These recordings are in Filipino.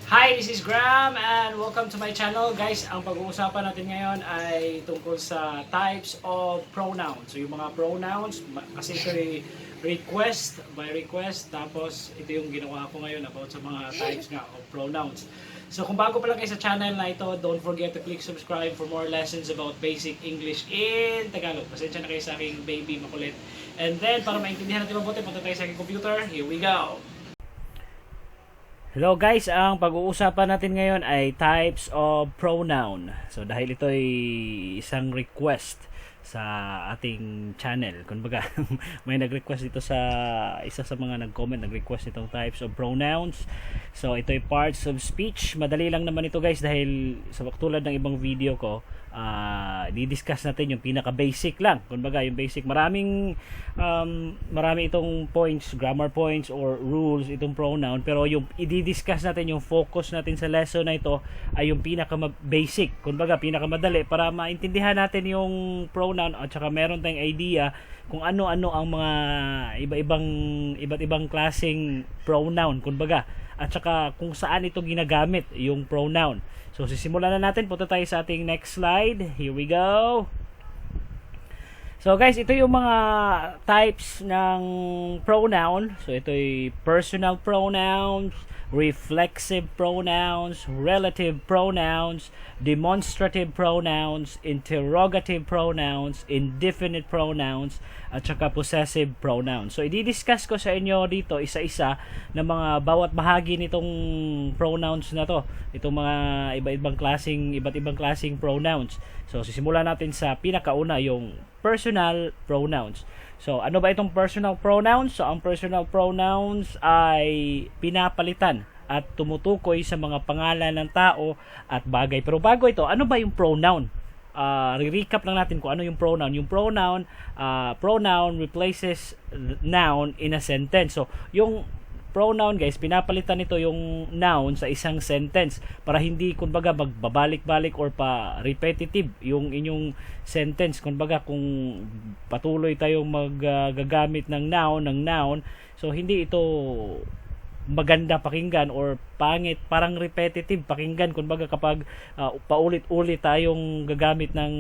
Hi, this is Graham and welcome to my channel. Guys, ang pag-uusapan natin ngayon ay tungkol sa types of pronouns. So yung mga pronouns, kasi ito ay request, by request, tapos ito yung ginawa ko ngayon about sa mga types nga of pronouns. So kung bago pa lang kayo sa channel na ito, don't forget to click subscribe for more lessons about basic English in Tagalog. Pasensya na kayo sa aking baby makulit. And then, para maintindihan natin mabuti, punta tayo sa aking computer. Here we go! Hello guys, ang pag-uusapan natin ngayon ay types of pronoun. So dahil ito ay isang request sa ating channel. Kumbaga, may nag-request dito sa isa sa mga nag-comment, nag-request itong types of pronouns. So ito ay parts of speech. Madali lang naman ito guys dahil sa tulad ng ibang video ko, di-discuss natin yung pinaka-basic lang. Kumbaga, yung basic. Marami itong points, grammar points or rules itong pronoun, pero yung i-discuss natin, yung focus natin sa lesson na ito ay yung pinaka-basic. Kumbaga, pinaka-madali para maintindihan natin yung pronoun at saka meron tayong idea kung ano-ano ang mga iba't ibang klaseng pronoun. Kumbaga, at saka kung saan ito ginagamit yung pronoun. So sisimulan na natin. Punta tayo sa ating next slide. Here we go. So guys, ito yung mga types ng pronoun. So ito ay personal pronouns, reflexive pronouns, relative pronouns, demonstrative pronouns, interrogative pronouns, indefinite pronouns, at saka possessive pronouns. So i-discuss ko sa inyo dito isa-isa ng mga bawat bahagi nitong pronouns na to. Itong mga iba't ibang klaseng pronouns. So sisimulan natin sa pinakauna, yung personal pronouns. So ano ba itong personal pronouns? So ang personal pronouns ay pinapalitan at tumutukoy sa mga pangalan ng tao at bagay. Pero bago ito, ano ba yung pronoun? Re-recap lang natin kung ano yung pronoun. Yung pronoun replaces noun in a sentence. So yung pronoun guys, pinapalitan nito yung noun sa isang sentence para hindi kumbaga magbabalik-balik or pa repetitive yung inyong sentence. Kumbaga kung patuloy tayong magagamit ng noun, so hindi ito maganda pakinggan or pangit, parang repetitive pakinggan kumbaga kapag paulit-ulit tayong gagamit ng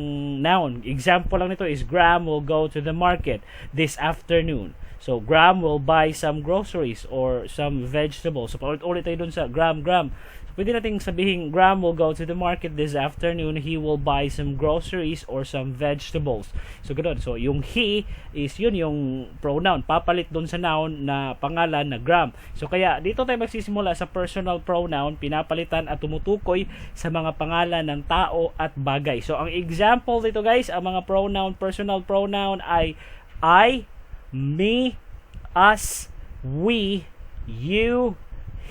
noun. Example lang nito is Graham will go to the market this afternoon. So Graham will buy some groceries or some vegetables. So paulit-ulit tayo dun sa Graham. So pwede nating sabihin Graham will go to the market this afternoon. He will buy some groceries or some vegetables. So ganoon. So yung he is yun yung pronoun. Papalit dun sa noun na pangalan na Graham. So kaya dito tayo magsisimula sa personal pronoun. Pinapalitan at tumutukoy sa mga pangalan ng tao at bagay. So ang example dito guys, ang mga pronoun, personal pronoun ay I, me, us, we, you,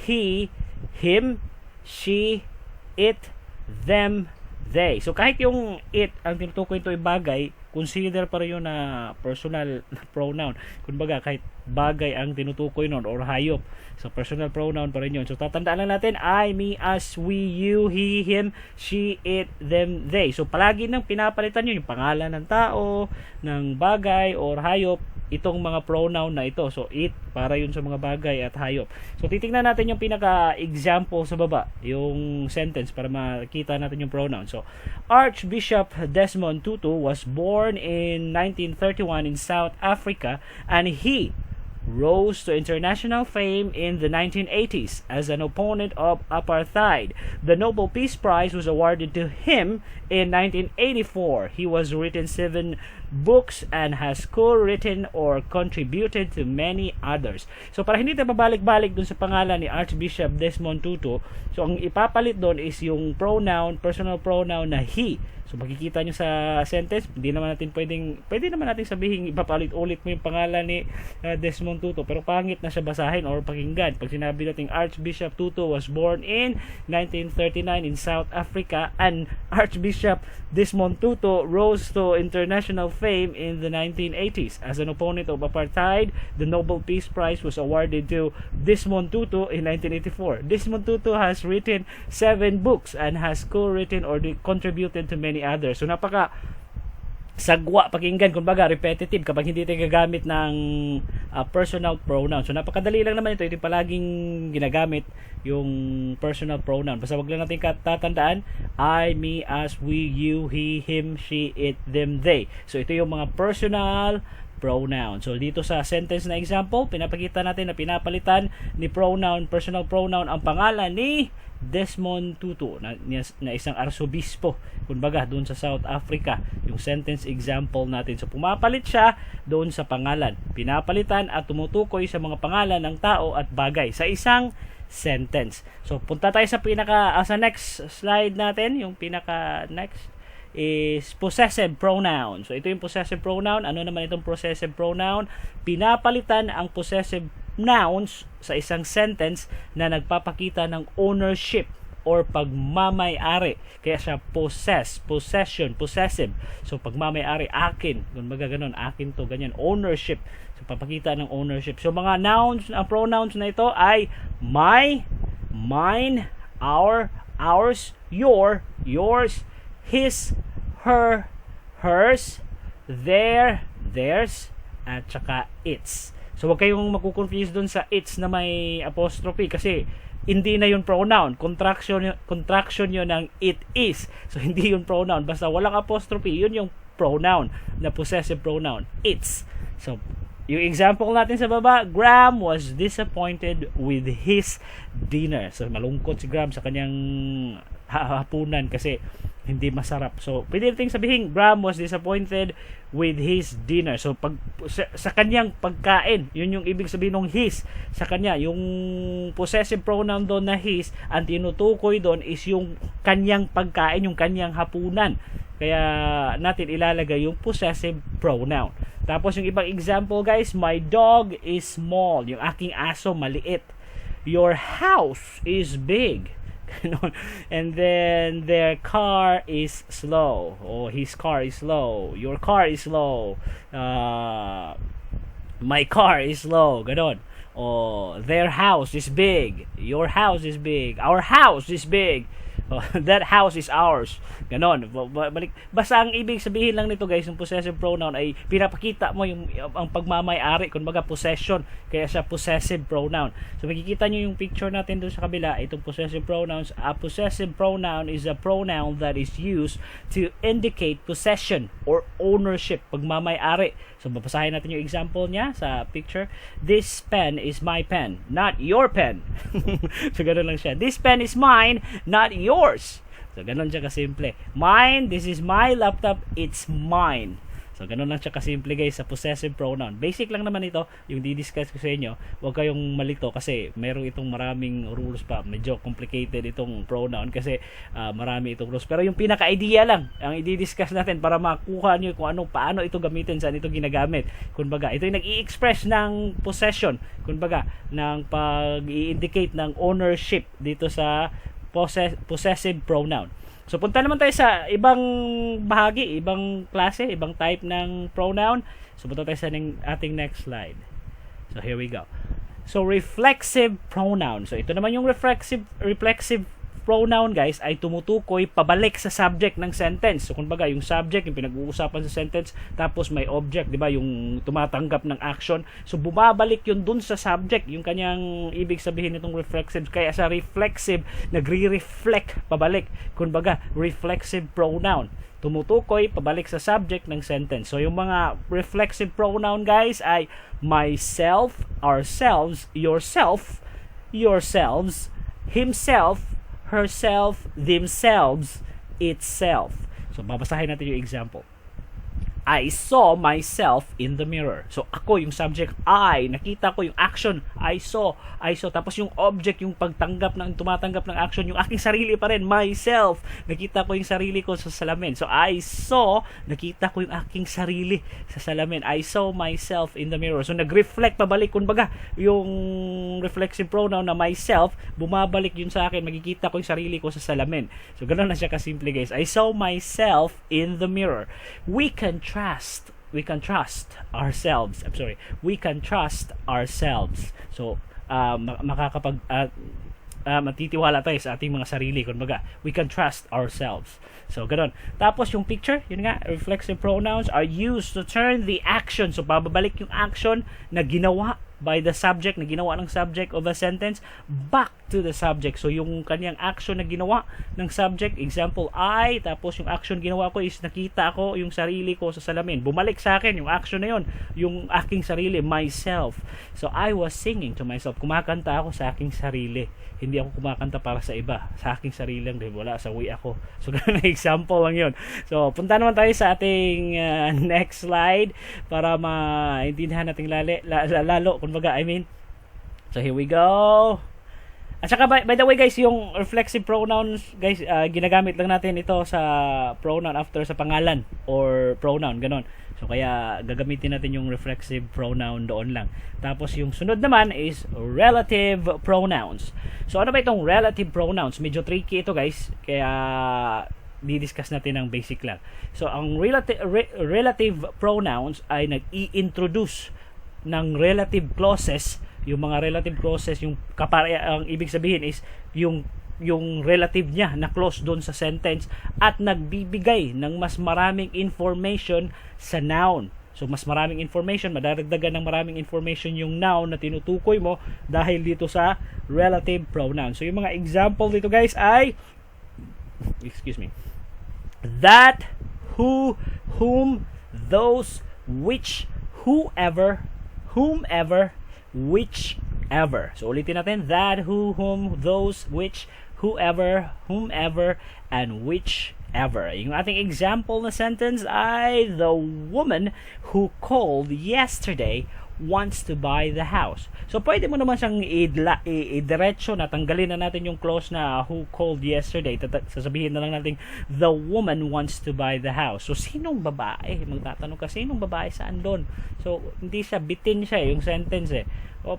he, him, she, it, them, they. So kahit yung it ang tinutukoy ito ay bagay, consider pa rin yun na personal pronoun. Kumbaga kahit bagay ang tinutukoy nun or hayop, so personal pronoun pa rin yun. So tatandaan lang natin I, me, us, we, you, he, him, she, it, them, they. So palagi nang pinapalitan yun yung pangalan ng tao, ng bagay or hayop, itong mga pronoun na ito. So it para yun sa mga bagay at hayop. So titingnan natin yung pinaka-example sa baba, yung sentence para makita natin yung pronoun. So Archbishop Desmond Tutu was born in 1931 in South Africa and he rose to international fame in the 1980s as an opponent of apartheid. The Nobel Peace Prize was awarded to him in 1984. He was written 7 books and has co-written or contributed to many others. So para hindi tayo babalik-balik dun sa pangalan ni Archbishop Desmond Tutu, so ang ipapalit dun is yung pronoun, personal pronoun na he. So makikita nyo sa sentence, pwede naman natin sabihin ipapalit-ulit mo yung pangalan ni Desmond Tutu, pero pangit na siya basahin or pakinggan. Pag sinabi natin Archbishop Tutu was born in 1939 in South Africa and Archbishop Desmond Tutu rose to international fame in the 1980s as an opponent of apartheid, the Nobel Peace Prize was awarded to Desmond Tutu in 1984. Desmond Tutu has written 7 books and has co-written or contributed to many others. So napaka sagwa pakinggan, kumbaga repetitive kapag hindi tayo gagamit ng personal pronoun. So napakadali lang naman ito palaging ginagamit yung personal pronoun. Basta wag lang natin tatandaan I, me, us, we, you, he, him, she, it, them, they. So ito yung mga personal pronoun. So dito sa sentence na example, pinapakita natin na pinapalitan ni personal pronoun ang pangalan ni Desmond Tutu na isang arsobispo, kumbaga doon sa South Africa, yung sentence example natin. So pumapalit siya doon sa pangalan, pinapalitan at tumutukoy sa mga pangalan ng tao at bagay sa isang sentence. So punta tayo sa sa next slide natin, yung next is possessive pronoun. So ito yung possessive pronoun. Ano naman itong possessive pronoun? Pinapalitan ang possessive nouns sa isang sentence na nagpapakita ng ownership or pagmamay-ari. Kaya siya possession, possessive. So pagmamay-ari, akin. Kumbaga ganun, akin to, ganyan, ownership. So papakita ng ownership. So mga nouns, ang pronouns na ito ay my, mine, our, ours, your, yours, his, her, hers, their, theirs, at saka its. So wag kayong makukonfuse dun sa its na may apostrophe kasi hindi na yun pronoun. Contraction yun ng it is. So hindi yun pronoun. Basta walang apostrophe, yun yung pronoun na possessive pronoun. Its. So yung example natin sa baba, Graham was disappointed with his dinner. So malungkot si Graham sa kanyang hapunan kasi hindi masarap. So pwede natin sabihin Graham was disappointed with his dinner. So sa kanyang pagkain, yun yung ibig sabihin ng his. Sa kanya, yung possessive pronoun doon na his, ang tinutukoy doon is yung kanyang pagkain, yung kanyang hapunan. Kaya natin ilalagay yung possessive pronoun. Tapos yung ibang example guys, my dog is small. Yung aking aso maliit. Your house is big. And then their car is slow. Oh, his car is slow. Your car is slow. My car is slow. Ganon. Oh, their house is big. Your house is big. Our house is big. Oh, that house is ours. Ganon. Balik. Basta ang ibig sabihin lang nito guys, yung possessive pronoun ay pinapakita mo yung ang pagmamay-ari, kumbaga possession. Kaya siya possessive pronoun. So makikita nyo yung picture natin doon sa kabila, itong possessive pronouns. A possessive pronoun is a pronoun that is used to indicate possession or ownership, pagmamay-ari. So babasahin natin yung example niya sa picture. This pen is my pen, not your pen. So ganoon lang siya. This pen is mine, not yours. So ganun siya kasimple. Mine, this is my laptop, it's mine. So ganun lang siya kasimple guys sa possessive pronoun. Basic lang naman ito, yung di-discuss ko sa inyo. Huwag kayong malito kasi meron itong maraming rules pa. Medyo complicated itong pronoun kasi marami itong rules. Pero yung pinaka-idea lang ang i-discuss natin para makuha nyo kung paano ito gamitin, saan ito ginagamit. Kumbaga, ito yung nag-i-express ng possession. Kumbaga, ng pag-i-indicate ng ownership dito sa possessive pronoun. So punta naman tayo sa ibang bahagi, ibang klase, ibang type ng pronoun. So punta tayo sa ating next slide. So here we go. So reflexive pronoun. So ito naman yung reflexive pronoun guys ay tumutukoy pabalik sa subject ng sentence. So kumbaga yung subject yung pinag-uusapan sa sentence, tapos may object, 'di ba, yung tumatanggap ng action. So bumabalik yun dun sa subject, yung kanyang ibig sabihin nitong reflexive. Kaya sa reflexive, nagre-reflect pabalik. Kumbaga reflexive pronoun, tumutukoy pabalik sa subject ng sentence. So yung mga reflexive pronoun guys ay myself, ourselves, yourself, yourselves, himself, herself, themselves, itself. So babasahin natin yung example. I saw myself in the mirror. So ako yung subject, I, nakita ko yung action, I saw. Tapos yung object, yung tumatanggap ng action, yung aking sarili pa rin, myself. Nakita ko yung sarili ko sa salamin. So I saw, nakita ko yung aking sarili sa salamin. I saw myself in the mirror. So nag-reflect pabalik, kumbaga yung reflexive pronoun na myself, bumabalik yun sa akin, makikita ko yung sarili ko sa salamin. So ganoon na siya kasimple guys. I saw myself in the mirror. We can trust ourselves. We can trust ourselves. So matitiwala tayo sa ating mga sarili. Kumbaga, we can trust ourselves. So, ganun. Tapos, yung picture, yun nga, reflexive pronouns are used to turn the action. So, babalik yung action na ginawa by the subject, na ginawa ng subject of a sentence, back to the subject. So, yung kanyang action na ginawa ng subject, example, I, tapos yung action ginawa ko is nakita ko yung sarili ko sa salamin. Bumalik sa akin yung action na yun, yung aking sarili, myself. So, I was singing to myself. Kumakanta ako sa aking sarili. Hindi ako kumakanta para sa iba. Sa aking sarili lang, dahil wala, sawi ako. So, ganun na example lang yun. So, punta naman tayo sa ating next slide para maintindihan natin lalo, kumbaga, so here we go. At saka by the way guys, yung reflexive pronouns guys, ginagamit lang natin ito sa pronoun after sa pangalan or pronoun, ganon. So kaya gagamitin natin yung reflexive pronoun doon lang. Tapos yung sunod naman is relative pronouns. So ano ba itong relative pronouns? Medyo tricky ito guys, kaya di-discuss natin ng basic lang. So ang relative pronouns ay nag-i-introduce ng relative clauses. Yung mga relative clauses, yung ang ibig sabihin is yung relative niya na clause doon sa sentence at nagbibigay ng mas maraming information sa noun. So mas maraming information, madadagdagan ng maraming information yung noun na tinutukoy mo dahil dito sa relative pronoun. So yung mga example dito guys ay that, who, whom, those, which, whoever, whichever. So ulitin natin, that, who, whom, those, which, whoever, whomever, and whichever. Yung ating example na sentence ay the woman who called yesterday wants to buy the house. So pwede mo naman siyang i-diretso na tanggalin na natin yung clause na who called yesterday. Sasabihin na lang natin the woman wants to buy the house. So sinong babae? Magtatanong ka, sinong babae saan doon? So hindi siya bitin siya yung sentence eh.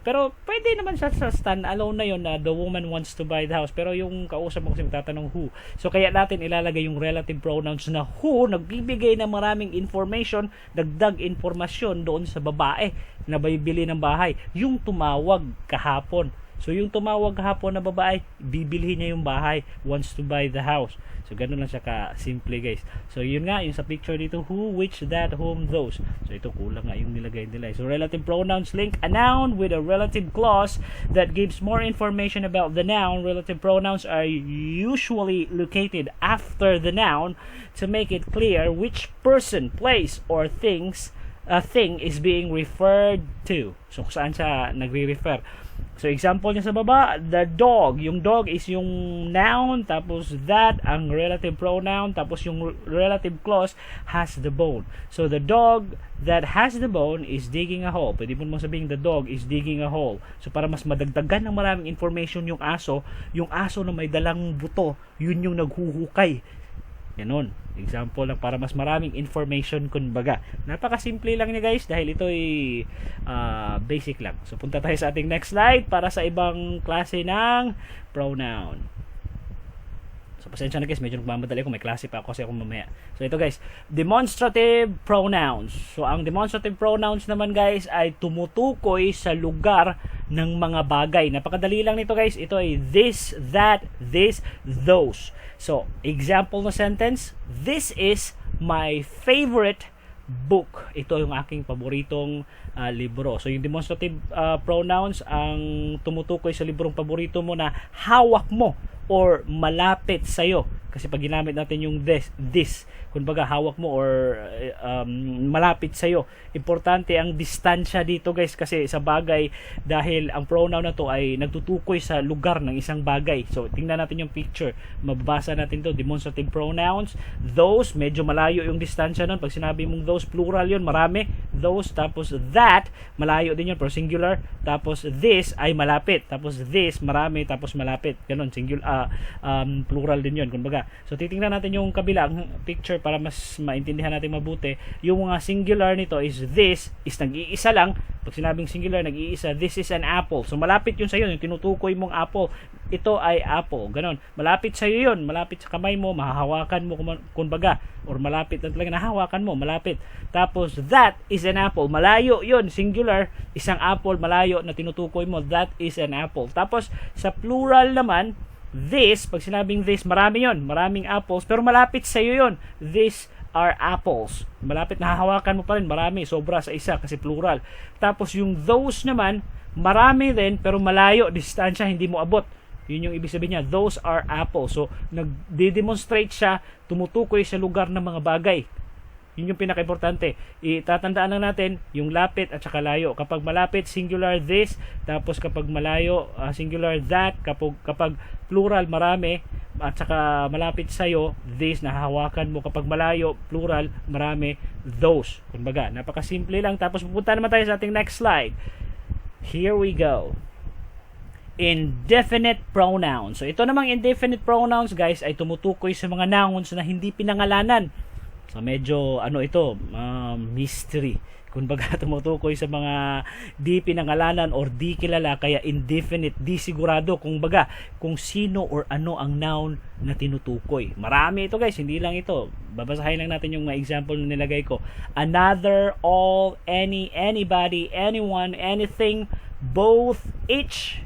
Pero pwede naman siya sa stand alone na yun na the woman wants to buy the house. Pero yung kausap mo kasi magtatanong who. So kaya natin ilalagay yung relative pronouns na who, nagbibigay ng maraming information, dagdag informasyon doon sa babae na bibili ng bahay. Yung tumawag kahapon. So yung tumawag kahapon na babae, bibilhin niya yung bahay, wants to buy the house. So ganun lang siya ka-simple guys. So yun nga, yung sa picture dito, who, which, that, whom, those. So ito kulang nga yung nilagay nila. So relative pronouns link a noun with a relative clause that gives more information about the noun. Relative pronouns are usually located after the noun to make it clear which person, place, or thing is being referred to. So saan siya nagre-refer. So example niya sa baba, the dog. Yung dog is yung noun, tapos that ang relative pronoun, tapos yung relative clause has the bone. So the dog that has the bone is digging a hole. Pwede mo sabihin the dog is digging a hole. So para mas madagdagan ng maraming information yung aso na may dalang buto, yun yung naghuhukay. Ganon. Example lang para mas maraming information kumbaga. Napakasimple lang niya guys dahil ito ay basic lang. So punta tayo sa ating next slide para sa ibang klase ng pronoun. So pasensya na guys, medyo nagmamadali ako, may klase pa ako kasi ako mamaya. So ito guys, demonstrative pronouns. So ang demonstrative pronouns naman guys ay tumutukoy sa lugar ng mga bagay. Napakadali lang nito guys. Ito ay this, that, this, those. So example na sentence, this is my favorite book. Ito yung aking paboritong libro. So yung demonstrative pronouns ang tumutukoy sa librong paborito mo na hawak mo or malapit sa'yo. Kasi pag ginamit natin yung this, kumbaga hawak mo or malapit sa'yo. Importante ang distansya dito guys kasi sa bagay dahil ang pronoun na to ay nagtutukoy sa lugar ng isang bagay. So tingnan natin yung picture. Mababasa natin to, demonstrative pronouns. Those, medyo malayo yung distansya nun. Pag sinabi mong those, plural yun, marami. Those, tapos that, malayo din yun, pero singular. Tapos this ay malapit. Tapos this, marami, tapos malapit. Ganon, singular, plural din yun. Kumbaga, kumbaga. So titingnan natin yung kabilang picture para mas maintindihan natin mabuti. Yung mga singular nito is this is nag-iisa lang. Pag sinabing singular, nag-iisa, this is an apple. So malapit yun sa iyo, yung tinutukoy mong apple. Ito ay apple. Ganon. Malapit sa iyo yun. Malapit sa kamay mo, mahahawakan mo kumbaga. Or malapit na talaga, nahawakan mo, malapit. Tapos, that is an apple. Malayo yun, singular. Isang apple, malayo na tinutukoy mo. That is an apple. Tapos, sa plural naman, this, pag sinabing this, marami yun. Maraming apples. Pero malapit sa iyo yun. These are apples. Malapit, nahahawakan mo pa rin. Marami, sobra sa isa kasi plural. Tapos, yung those naman, marami din, pero malayo. Distansya, hindi mo abot. Yun yung ibig sabihin niya. Those are apples. So, nag-demonstrate siya, tumutukoy sa lugar ng mga bagay. Yun yung pinaka-importante. Itatandaan lang natin yung lapit at saka layo. Kapag malapit, singular this. Tapos kapag malayo, singular that. Kapag plural, marami. At saka malapit sa'yo, this, nahahawakan mo. Kapag malayo, plural, marami, those. Kumbaga, napakasimple lang. Tapos pupunta naman tayo sa ating next slide. Here we go. Indefinite pronouns. So ito namang indefinite pronouns, guys, ay tumutukoy sa mga nouns na hindi pinangalanan. So medyo ito, mystery. Kumbaga tumutukoy sa mga di pinangalanan or di kilala, kaya indefinite, di sigurado kung sino or ano ang noun na tinutukoy. Marami ito, guys, hindi lang ito. Babasahin lang natin yung mga example na nilagay ko. Another, all, any, anybody, anyone, anything, both, each,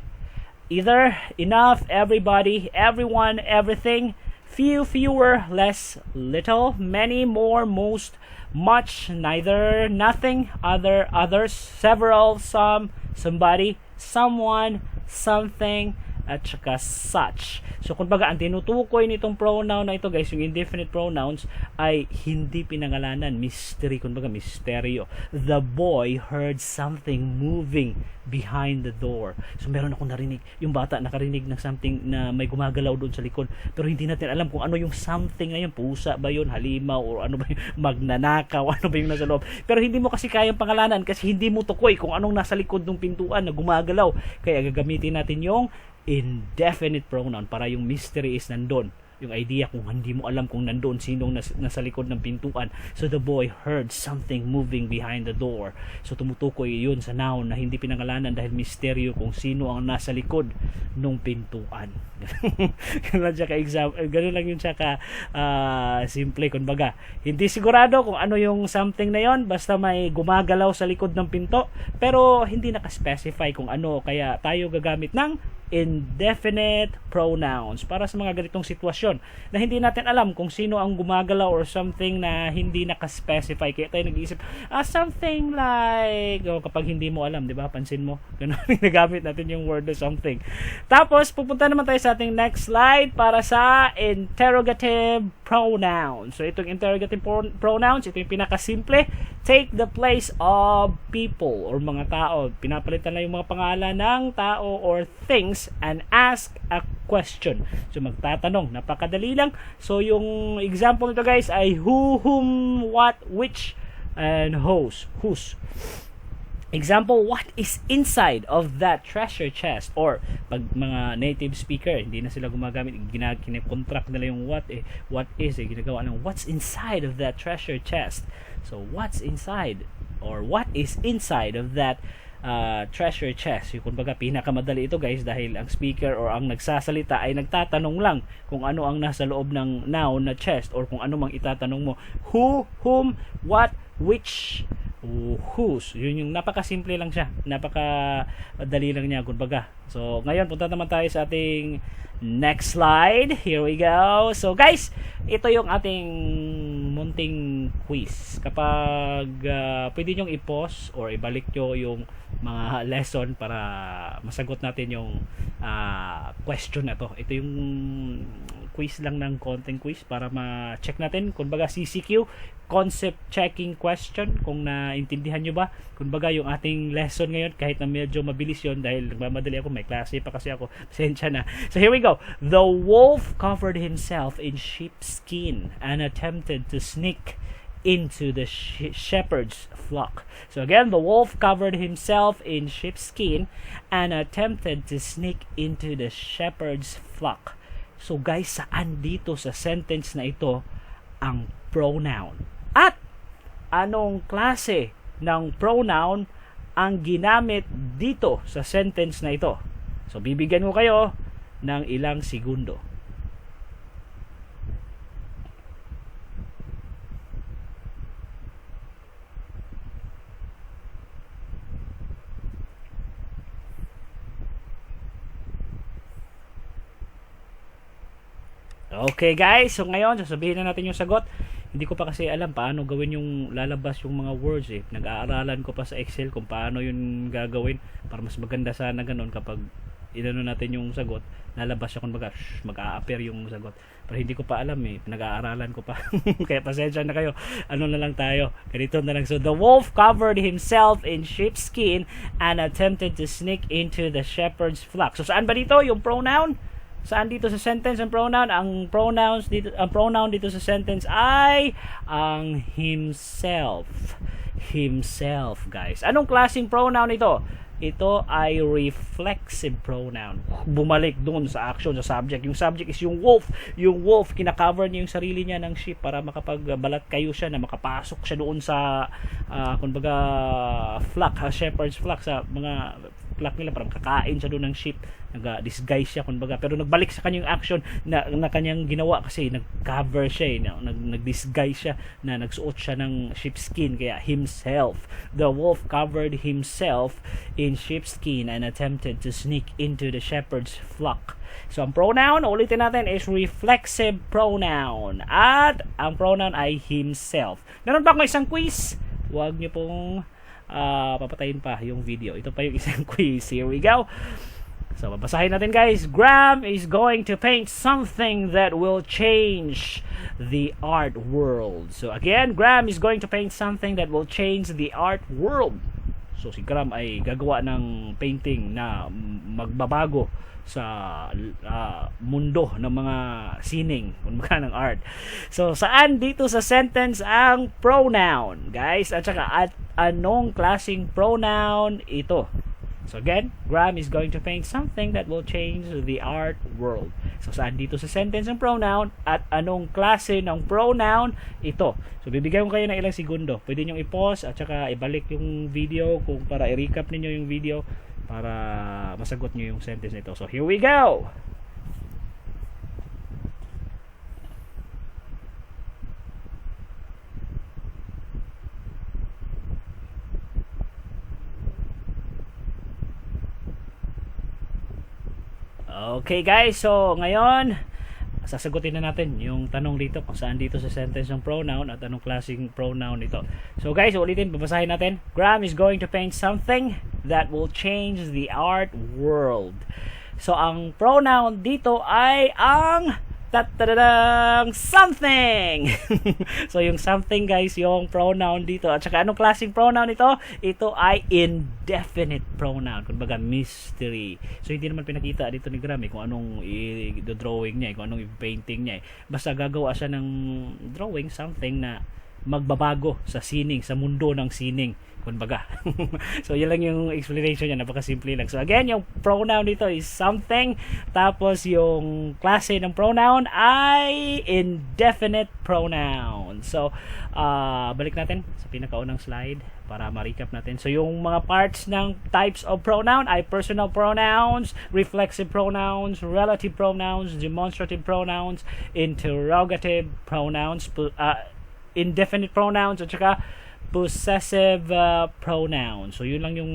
either, enough, everybody, everyone, everything, few, fewer, less, little, many, more, most, much, neither, nothing, other, others, several, some, somebody, someone, something, at saka such. So kumbaga ang tinutukoy nitong pronoun na ito, guys, yung indefinite pronouns ay hindi pinangalanan, mystery, kumbaga misteryo. The boy heard something moving behind the door. So meron akong narinig, yung bata nakarinig ng something na may gumagalaw doon sa likod, pero hindi natin alam kung ano yung something na yun, pusa ba yun, halimaw, or ano ba yun, magnanakaw, ano ba yung nasa loob. Pero hindi mo kasi kayang pangalanan kasi hindi mo tukoy kung anong nasa likod ng pintuan na gumagalaw. Kaya gagamitin natin yung indefinite pronoun para yung mystery is nandun. Yung idea kung hindi mo alam kung nandun sinong nasa likod ng pintuan. So the boy heard something moving behind the door. So tumutukoy yun sa noun na hindi pinangalanan dahil misteryo kung sino ang nasa likod ng pintuan. Ganun lang yun siya ka simple. Kumbaga, hindi sigurado kung ano yung something na yon, basta may gumagalaw sa likod ng pinto, pero hindi naka-specify kung ano, kaya tayo gagamit ng indefinite pronouns para sa mga ganitong sitwasyon na hindi natin alam kung sino ang gumagalaw or something na hindi naka-specify. Kaya tayo nag-iisip, something like, kapag hindi mo alam, di ba? Pansin mo, ganun, nagamit natin yung word or something. Tapos, pupunta naman tayo sa ating next slide para sa interrogative pronoun. So, itong interrogative pronouns, ito yung pinakasimple. Take the place of people or mga tao. Pinapalitan na yung mga pangalan ng tao or things and ask a question. So, magtatanong. Napakadali lang. So, yung example nito, guys, ay who, whom, what, which, and whose. Example, what is inside of that treasure chest? Or, pag mga native speaker, hindi na sila gumagamit, kinakontract nila yung what is, ginagawa ng what's inside of that treasure chest. So, what's inside? Or, what is inside of that treasure chest? Yung kumbaga, pinakamadali ito, guys, dahil ang speaker or ang nagsasalita ay nagtatanong lang kung ano ang nasa loob ng noun na chest or kung ano mang itatanong mo. Who, whom, what, which, whose. Yun yung napakasimple lang siya. Napakadali lang niya, kumbaga. So, ngayon, punta naman tayo sa ating next slide. Here we go. So, guys, ito yung ating munting quiz. Kapag pwede nyong i-pause or ibalik nyo yung mga lesson para masagot natin yung question na to. Ito yung quiz lang ng konting quiz para ma-check natin. Kumbaga CCQ, concept checking question, kung naintindihan nyo ba. Kumbaga yung ating lesson ngayon, kahit na medyo mabilis yun dahil nagmamadali ako, may klase pa kasi ako. Pasensya na. So here we go. The wolf covered himself in sheepskin and attempted to sneak into the shepherd's flock. So again, the wolf covered himself in sheepskin and attempted to sneak into the shepherd's flock. So guys, saan dito sa sentence na ito ang pronoun? At anong klase ng pronoun ang ginamit dito sa sentence na ito? So bibigyan ko kayo ng ilang segundo. Okay guys, so ngayon sasabihin na natin yung sagot. Hindi ko pa kasi alam paano gawin yung lalabas yung mga words eh. Nag-aaralan ko pa sa Excel kung paano yun gagawin para mas maganda sana ganun kapag inano natin yung sagot, lalabas siya kung mag-a-appear yung sagot. Pero hindi ko pa alam eh, nag-aaralan ko pa. Kaya pasensya na kayo. Ano na lang tayo, ganito na lang. So the wolf covered himself in sheepskin and attempted to sneak into the shepherd's flock. So saan ba dito yung pronoun? Saan dito sa sentence ang pronoun? Ang pronoun dito sa sentence ay ang himself. Himself, guys. Anong klaseng pronoun ito? Ito ay reflexive pronoun. Bumalik doon sa action, sa subject. Yung subject is yung wolf. Yung wolf, kinakover niya yung sarili niya ng sheep para makapagbalat kayo siya na makapasok siya doon sa kumbaga flock, shepherd's flock, sa mga flock nila para makakain siya doon ng sheep. Nag-disguise siya kumbaga, pero nagbalik sa kanyang action na kanyang ginawa kasi nag-cover siya, nag-disguise siya na nagsuot siya ng sheepskin, kaya himself. The wolf covered himself in sheepskin and attempted to sneak into the shepherd's flock. So ang pronoun, ulitin natin, is reflexive pronoun at ang pronoun ay himself. Meron ba akong isang quiz? Huwag niyo pong papatayin pa yung video. Ito pa yung isang quiz. Here we go. So, babasahin natin guys. Graham is going to paint something that will change the art world. So, again, Graham is going to paint something that will change the art world. So, si Graham ay gagawa ng painting na magbabago sa mundo ng mga sining, kumbaga ng art. So, saan dito sa sentence ang pronoun, guys? At saka, at anong klaseng pronoun ito? So again, Graham is going to paint something that will change the art world. So saan dito sa sentence ang pronoun at anong klase ng pronoun ito? So bibigyan ko kayo ng ilang segundo. Pwede nyo i-pause at saka ibalik yung video kung para i-recap ninyo yung video para masagot nyo yung sentence nito. So here we go! Okay guys, so ngayon sasagutin na natin yung tanong dito kung saan dito sa sentence ng pronoun at anong klaseng pronoun ito. So guys, ulitin, babasahin natin. Graham is going to paint something that will change the art world. So ang pronoun dito ay ang something. So yung something guys, yung pronoun dito. At saka anong klaseng pronoun ito? Ito ay indefinite pronoun. Kumbaga mystery. So hindi naman pinakita dito ni Graham kung anong i-drawing niya, kung anong i-painting niya. Basta gagawa siya ng drawing, something na magbabago sa sining, sa mundo ng sining. Kumbaga. So yun lang yung explanation niya, napakasimple lang. So again, yung pronoun dito is something, tapos yung klase ng pronoun ay indefinite pronoun. So balik natin sa pinakaunang slide para ma-recap natin. So yung mga parts ng types of pronoun ay personal pronouns, reflexive pronouns, relative pronouns, demonstrative pronouns, interrogative pronouns, indefinite pronouns, at saka possessive pronoun. So yun lang yung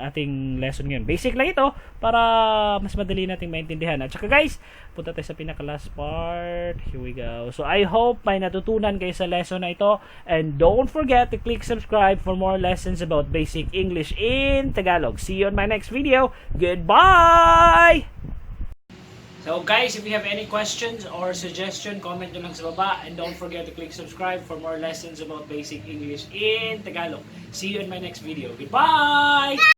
ating lesson ngayon. Basic lang ito para mas madali nating maintindihan. At saka guys, punta tayo sa pinaka last part. Here we go. So I hope may natutunan kayo sa lesson na ito, and don't forget to click subscribe for more lessons about basic English in Tagalog. See you on my next video. Goodbye! So guys, if you have any questions or suggestion, comment nyo lang sa baba, and don't forget to click subscribe for more lessons about basic English in Tagalog. See you in my next video. Goodbye!